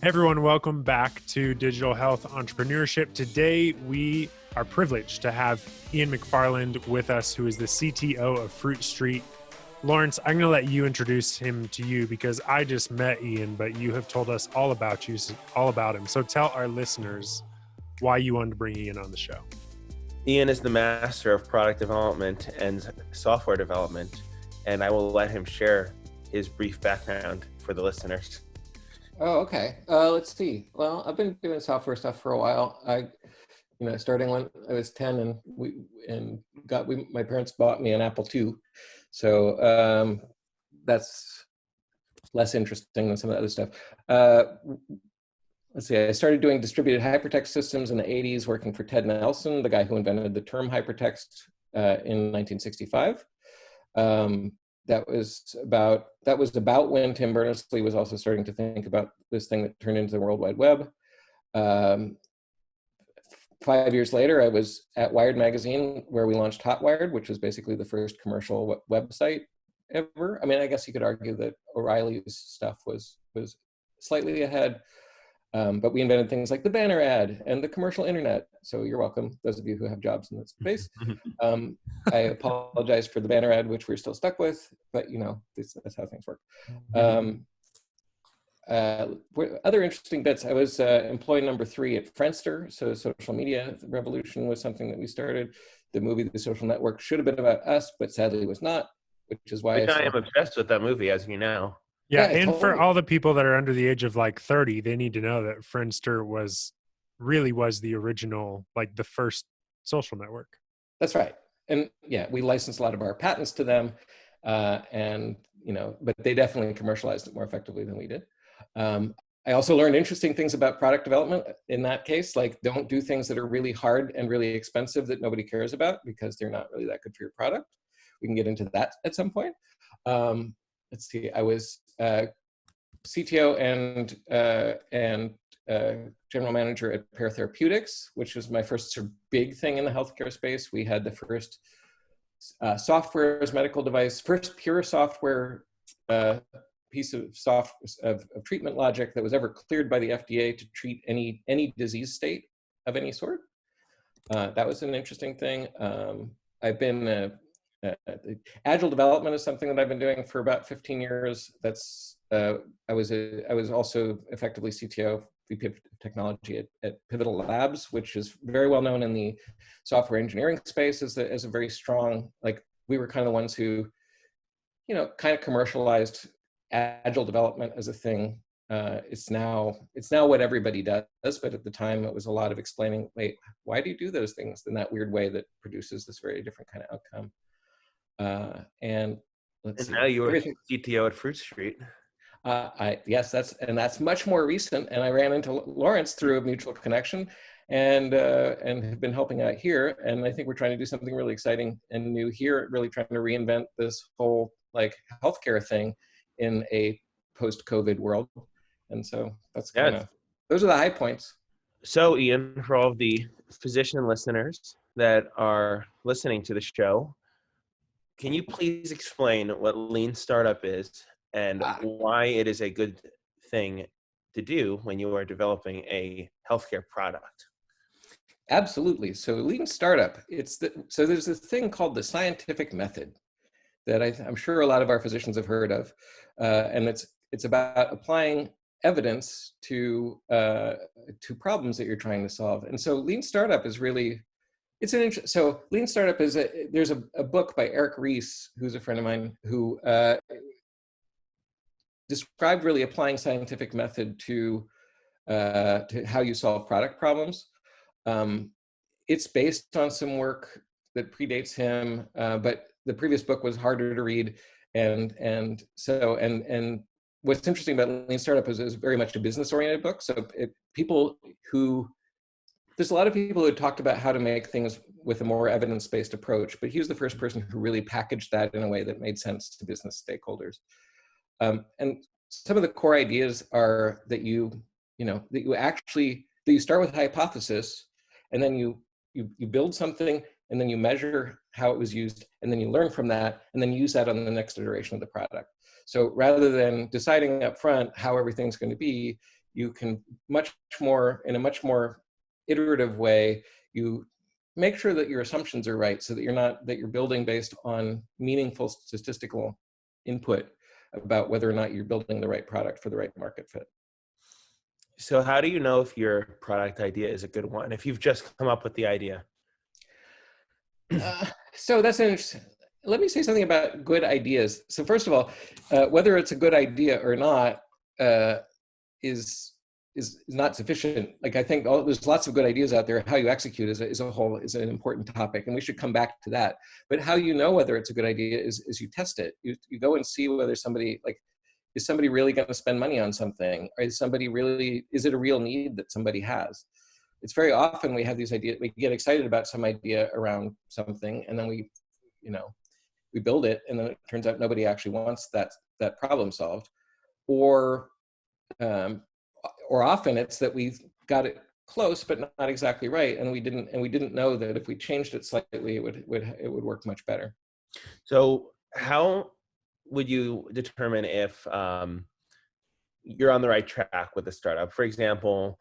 Hey everyone, welcome back to Digital Health Entrepreneurship. Today, we are privileged to have Ian McFarland with us, who is the CTO of Fruit Street. Laurence, I'm going to let you introduce him to you because I just met Ian, but you have told us all about him. So tell our listeners why you wanted to bring Ian on the show. Ian is the master of product development and software development, and I will let him share his brief background for the listeners. Oh, okay. Let's see. Well, I've been doing software stuff for a while. Starting when I was 10, and my parents bought me an Apple II. So that's less interesting than some of the other stuff. Let's see. I started doing distributed hypertext systems in the 80s, working for Ted Nelson, the guy who invented the term hypertext in 1965. That was about when Tim Berners-Lee was also starting to think about this thing that turned into the World Wide Web. 5 years later, I was at Wired magazine, where we launched Hotwired, which was basically the first commercial website ever. I mean, I guess you could argue that O'Reilly's stuff was slightly ahead, but we invented things like the banner ad and the commercial internet. So you're welcome, those of you who have jobs in that space. I apologize for the banner ad, which we're still stuck with, but that's how things work. Other interesting bits, I was employee number 3 at Friendster. So social media revolution was something that we started. The movie The Social Network should have been about us, but sadly was not, which is why I am obsessed with that movie, as you know. Yeah, and totally. For all the people that are under the age of like 30, they need to know that Friendster was the original, like the first social network. That's right. And yeah, we licensed a lot of our patents to them, but they definitely commercialized it more effectively than we did. I also learned interesting things about product development in that case, like don't do things that are really hard and really expensive that nobody cares about because they're not really that good for your product. We can get into that at some point. Let's see, I was CTO and general manager at Therapeutics, which was my first sort of big thing in the healthcare space. We had the first software as medical device, first pure software piece of treatment logic that was ever cleared by the FDA to treat any disease state of any sort. That was an interesting thing. I've been agile development is something that I've been doing for about 15 years. I was also effectively CTO, VP of technology at Pivotal Labs, which is very well known in the software engineering space as a very strong, like we were kind of the ones who, kind of commercialized agile development as a thing. It's now what everybody does, but at the time it was a lot of explaining, wait, why do you do those things in that weird way that produces this very different kind of outcome? And now you are CTO at Fruit Street. Yes, that's much more recent. And I ran into Laurence through a mutual connection, and have been helping out here. And I think we're trying to do something really exciting and new here, really trying to reinvent this whole like healthcare thing in a post-COVID world. And so that's those are the high points. So Ian, for all of the physician listeners that are listening to the show, can you please explain what Lean Startup is and why it is a good thing to do when you are developing a healthcare product? Absolutely. So Lean Startup, so there's this thing called the scientific method that I'm sure a lot of our physicians have heard of, and it's about applying evidence to problems that you're trying to solve. And so Lean Startup is really so Lean Startup is there's a book by Eric Ries, who's a friend of mine, who described really applying scientific method to how you solve product problems. It's based on some work that predates him, but the previous book was harder to read, and what's interesting about Lean Startup is it's very much a business-oriented book. So there's a lot of people who talked about how to make things with a more evidence-based approach, but he was the first person who really packaged that in a way that made sense to business stakeholders. And some of the core ideas are that you start with a hypothesis, and then you build something, and then you measure how it was used, and then you learn from that, and then use that on the next iteration of the product. So rather than deciding up front how everything's going to be, you can in a much more iterative way, you make sure that your assumptions are right so that you're building based on meaningful statistical input about whether or not you're building the right product for the right market fit. So how do you know if your product idea is a good one, if you've just come up with the idea? So that's an interesting. Let me say something about good ideas. So first of all, whether it's a good idea or not is not sufficient. Like I think there's lots of good ideas out there. How you execute is an important topic, and we should come back to that. But how you know whether it's a good idea is you test it. You go and see whether is somebody really going to spend money on something? Or is it a real need that somebody has? It's very often we have these ideas, we get excited about some idea around something, and then we build it, and then it turns out nobody actually wants that problem solved. Or often it's that we got it close but not exactly right, and we didn't know that if we changed it slightly, it would work much better. So how would you determine if you're on the right track with the startup? For example,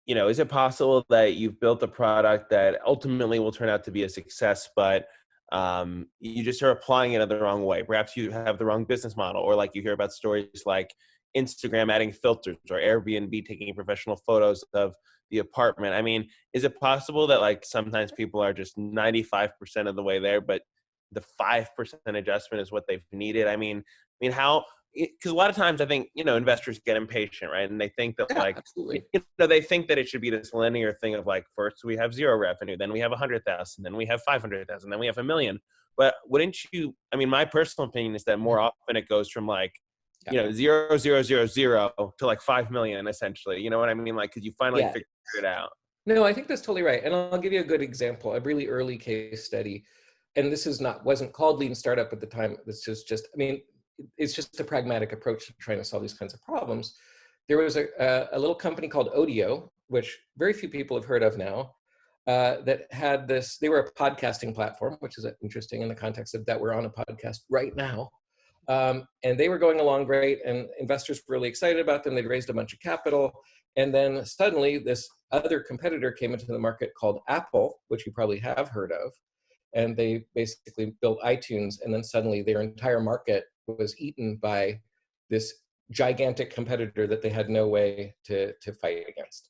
is it possible that you've built a product that ultimately will turn out to be a success, but you just are applying it in the wrong way? Perhaps you have the wrong business model, or like you hear about stories like Instagram adding filters or Airbnb taking professional photos of the apartment. I mean, is it possible that like sometimes people are just 95% of the way there, but the 5% adjustment is what they've needed? I mean, how? Because a lot of times I think, investors get impatient, right? And they think that Absolutely. they think that it should be this linear thing of like, first we have 0 revenue, then we have 100,000, then we have 500,000, then we have 1 million. But wouldn't you, my personal opinion is that more often it goes from like, 0, 0, 0, 0 to like 5 million, essentially. You know what I mean? Like, because you finally figure it out. No, I think that's totally right. And I'll give you a good example, a really early case study. And this wasn't called Lean Startup at the time. This is just, it's just a pragmatic approach to trying to solve these kinds of problems. There was a little company called Odeo, which very few people have heard of now, that had this. They were a podcasting platform, which is interesting in the context of that we're on a podcast right now. And they were going along great, and investors were really excited about them. They'd raised a bunch of capital. And then suddenly this other competitor came into the market called Apple, which you probably have heard of. And they basically built iTunes, and then suddenly their entire market was eaten by this gigantic competitor that they had no way to fight against.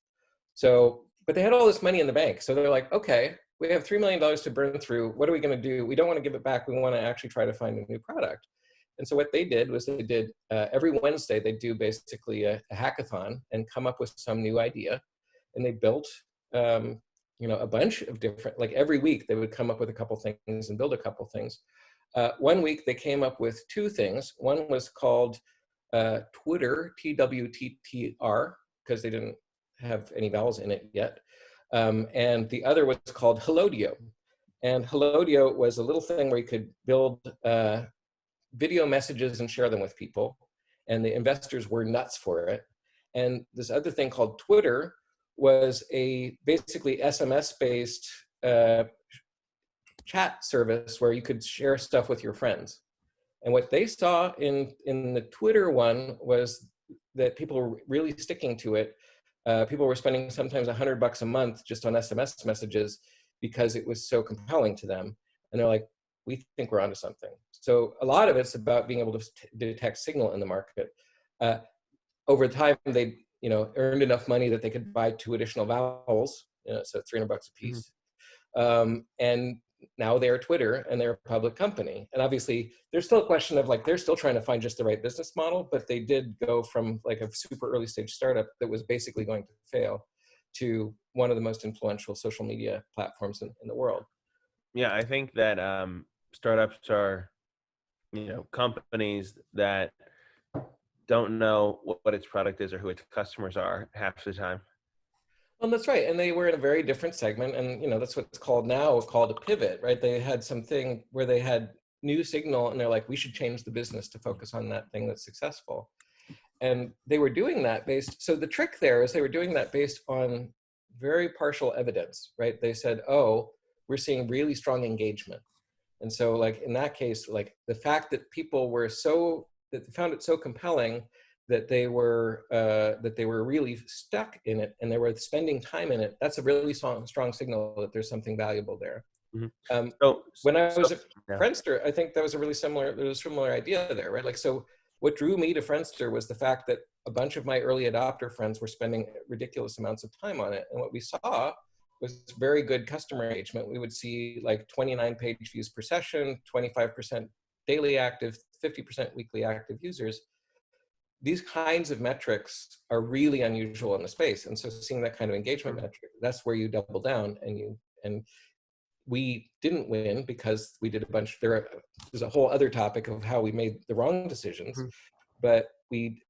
So, but they had all this money in the bank. So they're like, okay, we have $3 million to burn through. What are we going to do? We don't want to give it back. We want to actually try to find a new product. And so what they did was every Wednesday, they do basically a hackathon and come up with some new idea. And they built, a bunch of different, like every week they would come up with a couple things and build a couple things. One week they came up with 2 things. One was called Twitter, TWTTR, because they didn't have any vowels in it yet. And the other was called Hellodio. And Hellodio was a little thing where you could build video messages and share them with people. And the investors were nuts for it. And this other thing called Twitter was a basically SMS-based chat service where you could share stuff with your friends. And what they saw in the Twitter one was that people were really sticking to it. People were spending sometimes $100 a month just on SMS messages because it was so compelling to them. And they're like, we think we're onto something. So a lot of it's about being able to detect signal in the market. Over time, they earned enough money that they could buy 2 additional vowels, so $300 a piece. And now they're Twitter, and they're a public company. And obviously, there's still a question of they're still trying to find just the right business model, but they did go from a super early stage startup that was basically going to fail to one of the most influential social media platforms in the world. Yeah, I think that startups are, companies that don't know what its product is or who its customers are half the time. Well, that's right. And they were in a very different segment. And, that's what's called a pivot, right? They had something where they had new signal, and they're like, we should change the business to focus on that thing that's successful. And they were doing that so the trick there is they were doing that based on very partial evidence, right? They said, oh, we're seeing really strong engagement. And so in that case, the fact that people were that they found it so compelling that they were really stuck in it and they were spending time in it, that's a really strong signal that there's something valuable there. Mm-hmm. When I was at yeah. Friendster, I think that was a similar idea there, right? Like, so what drew me to Friendster was the fact that a bunch of my early adopter friends were spending ridiculous amounts of time on it. And what we saw was very good customer engagement. We would see like 29 page views per session, 25% daily active, 50% weekly active users. These kinds of metrics are really unusual in the space. And so seeing that kind of engagement metric, that's where you double down. And we didn't win because we did there's a whole other topic of how we made the wrong decisions. But we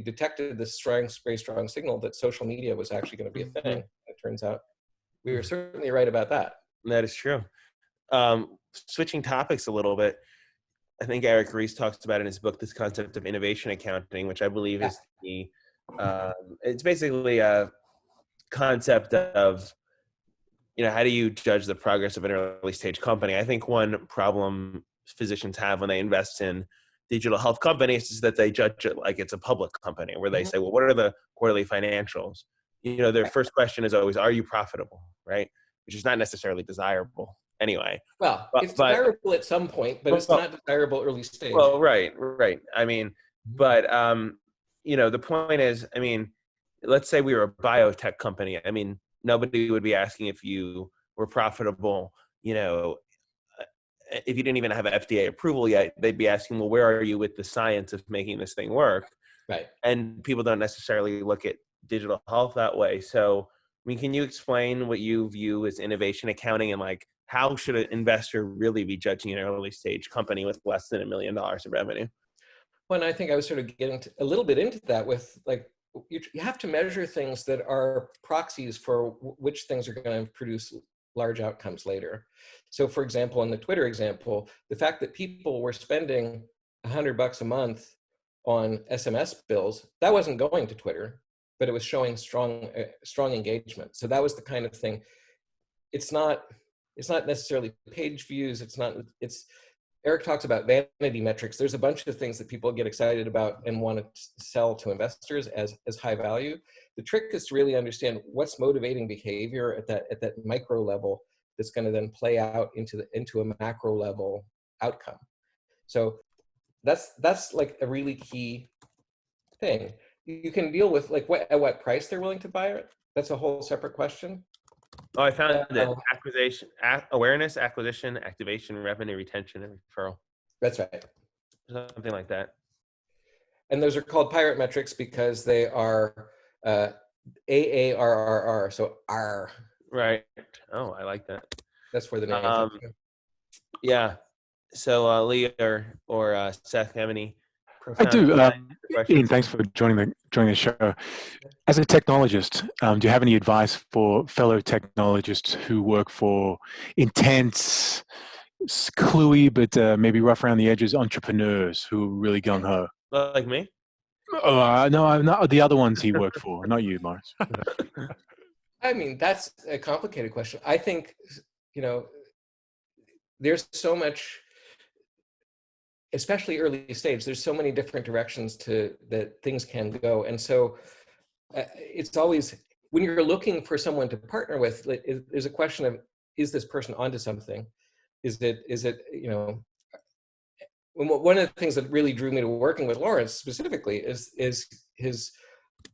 detected this very strong signal that social media was actually going to be a thing. It turns out we were certainly right about that. That is true. Switching topics a little bit, I think Eric Ries talks about in his book this concept of innovation accounting, which I believe is it's basically a concept of, how do you judge the progress of an early stage company? I think one problem physicians have when they invest in digital health companies is that they judge it like it's a public company, where they say, well, what are the quarterly financials? Their first question is always, are you profitable, right? Which is not necessarily desirable anyway. Well, it's desirable at some point, but it's not desirable early stage. Well, right. I mean, but, the point is, let's say we were a biotech company. Nobody would be asking if you were profitable, if you didn't even have FDA approval yet. They'd be asking, well, where are you with the science of making this thing work? Right. And people don't necessarily look at digital health that way. So, can you explain what you view as innovation accounting, and like, how should an investor really be judging an early stage company with less than $1 million of revenue? Well, and I think I was sort of getting a little bit into that with, like, you have to measure things that are proxies for which things are going to produce large outcomes later. So for example, in the Twitter example, the fact that people were spending $100 a month on SMS bills, that wasn't going to Twitter, but it was showing strong engagement. So that was the kind of thing. It's not necessarily page views. Eric talks about vanity metrics. There's a bunch of things that people get excited about and want to sell to investors as high value. The trick is to really understand what's motivating behavior at that micro level that's going to then play out into a macro level outcome. So that's like a really key thing. You can deal with like at what price they're willing to buy it. That's a whole separate question. Oh, I found it. Awareness, acquisition, activation, revenue, retention, and referral. That's right. Something like that. And those are called pirate metrics because they are AARRR, so R. Right. Oh, I like that. That's where the name comes from. Yeah. So, Lee or Seth, have any? I do. Ian, thanks for joining the show. As a technologist, do you have any advice for fellow technologists who work for intense, cluey, but maybe rough around the edges entrepreneurs who are really gung-ho? Like me? No, I'm not the other ones he worked for, not you, Laurence. That's a complicated question. I think, there's so much, especially early stage, there's so many different directions that things can go. And so it's always, when you're looking for someone to partner with, there's a question of, is this person onto something? Is it, one of the things that really drew me to working with Laurence specifically is his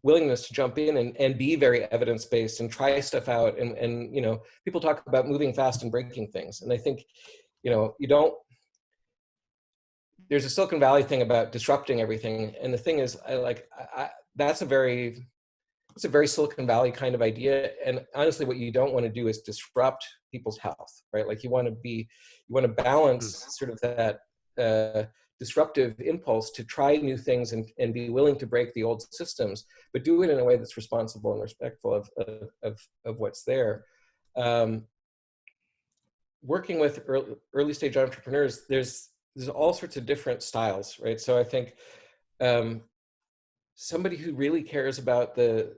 willingness to jump in and be very evidence-based and try stuff out. And people talk about moving fast and breaking things. And I think, there's a Silicon Valley thing about disrupting everything. And the thing is, that's a very Silicon Valley kind of idea. And honestly, what you don't want to do is disrupt people's health, right? Like you want to balance sort of that disruptive impulse to try new things and be willing to break the old systems, but do it in a way that's responsible and respectful of what's there. Working with early stage entrepreneurs, there's all sorts of different styles, right? So I think somebody who really cares about the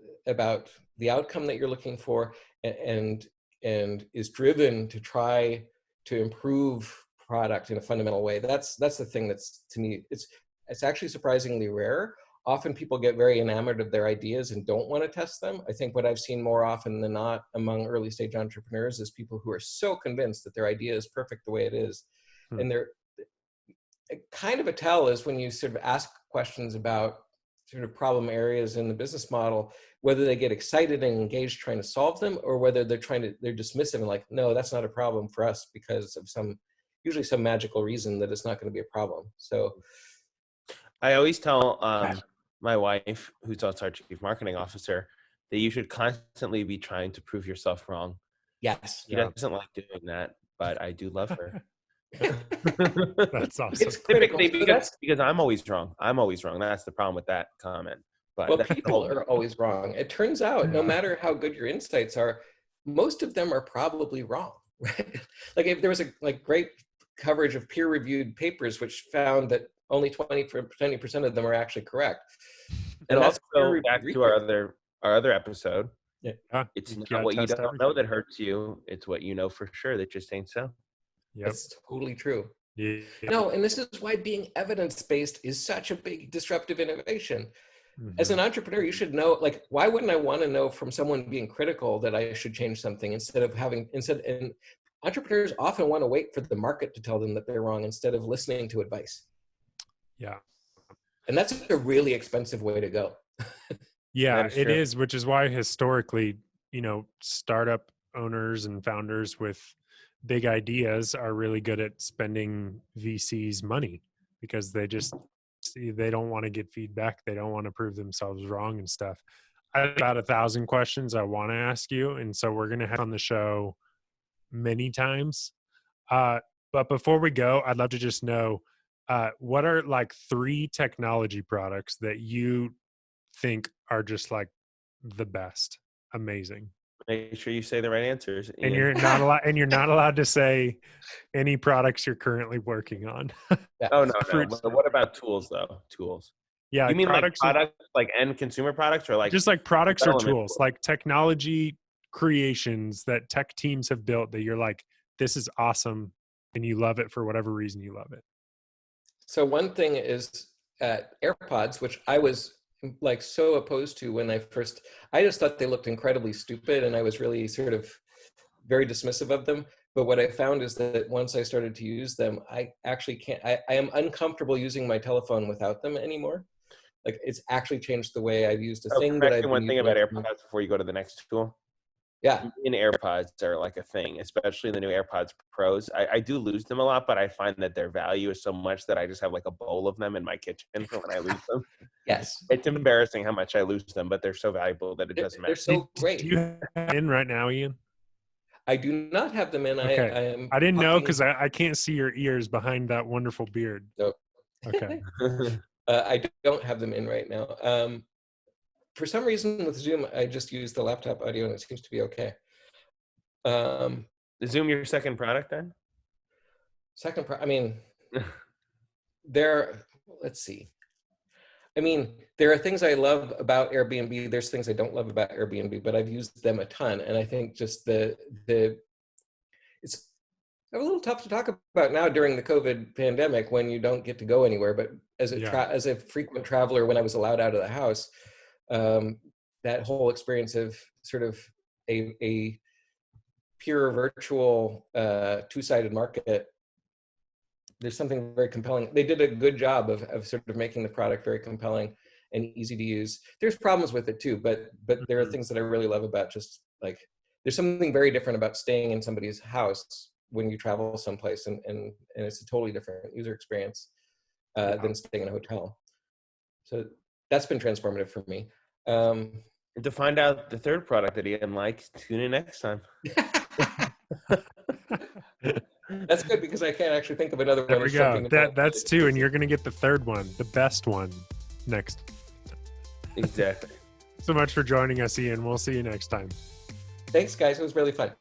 outcome that you're looking for and is driven to try to improve product in a fundamental way. That's the thing that's, to me, it's actually surprisingly rare. often people get very enamored of their ideas and don't want to test them. I think what I've seen more often than not among early stage entrepreneurs is people who are so convinced that their idea is perfect the way it is. And they're kind of a tell is when you sort of ask questions about sort of problem areas in the business model, whether they get excited and engaged trying to solve them, or whether they're dismissive and like, no, that's not a problem for us because of usually some magical reason that it's not going to be a problem. So I always tell my wife, who's also our chief marketing officer, that you should constantly be trying to prove yourself wrong. yes. She doesn't like doing that, but I do love her. That's awesome. It's critical. Typically because I'm always wrong. I'm always wrong. That's the problem with that comment. But well, people are always wrong. It turns out, no matter how good your insights are, most of them are probably wrong. Right? Like if there was a great coverage of peer-reviewed papers which found that only 20% of them are actually correct. And also back to our other episode. Yeah. It's not what you don't know that hurts you. It's what you know for sure that just ain't so. Yep. That's totally true. Yeah. No, and this is why being evidence-based is such a big disruptive innovation. As an entrepreneur, you should know, like, why wouldn't I want to know from someone being critical that I should change something and entrepreneurs often want to wait for the market to tell them that they're wrong instead of listening to advice. Yeah. And that's a really expensive way to go. Yeah, it is, which is why historically, startup owners and founders with big ideas are really good at spending VCs' money because they don't want to get feedback. They don't want to prove themselves wrong and stuff. I have about 1,000 questions I want to ask you. And so we're going to have on the show many times. But before we go, I'd love to just know, what are like 3 technology products that you think are just like the best? Amazing. Make sure you say the right answers. And you're not allowed to say any products you're currently working on. Oh no. But what about tools though? Tools. Yeah. You mean products like end consumer products or like just like products or tools, tools? like technology creations that tech teams have built that you're like, this is awesome, and you love it for whatever reason you love it. So one thing is AirPods, which I was like so opposed to when I just thought they looked incredibly stupid and I was really sort of very dismissive of them. But what I found is that once I started to use them, I actually can't, I am uncomfortable using my telephone without them anymore. Like it's actually changed the way I've used a thing that I've been one thing about AirPods before you go to the next tool. Yeah. In AirPods are like a thing, especially the new AirPods Pros. I do lose them a lot, but I find that their value is so much that I just have like a bowl of them in my kitchen for when I lose them. Yes. It's embarrassing how much I lose them, but they're so valuable that it doesn't matter. They're so great. Do you have in right now, Ian? I do not have them in. Okay. I didn't know because I can't see your ears behind that wonderful beard. No. Okay. I don't have them in right now. For some reason with Zoom, I just use the laptop audio and it seems to be okay. Is Zoom your second product then? Let's see. I mean, there are things I love about Airbnb. There's things I don't love about Airbnb, but I've used them a ton. And I think just it's a little tough to talk about now during the COVID pandemic when you don't get to go anywhere. But as a frequent traveler, when I was allowed out of the house, that whole experience of sort of a pure virtual two-sided market, there's something very compelling. They did a good job of sort of making the product very compelling and easy to use. There's problems with it too, but there are things that I really love about just like, there's something very different about staying in somebody's house when you travel someplace, and it's a totally different user experience than staying in a hotel. So that's been transformative for me. And to find out the third product that Ian likes, tune in next time. That's good because I can't actually think of another there one. There we go. That's 2, and you're going to get the third one, the best one, next. Exactly. So much for joining us, Ian. We'll see you next time. Thanks, guys. It was really fun.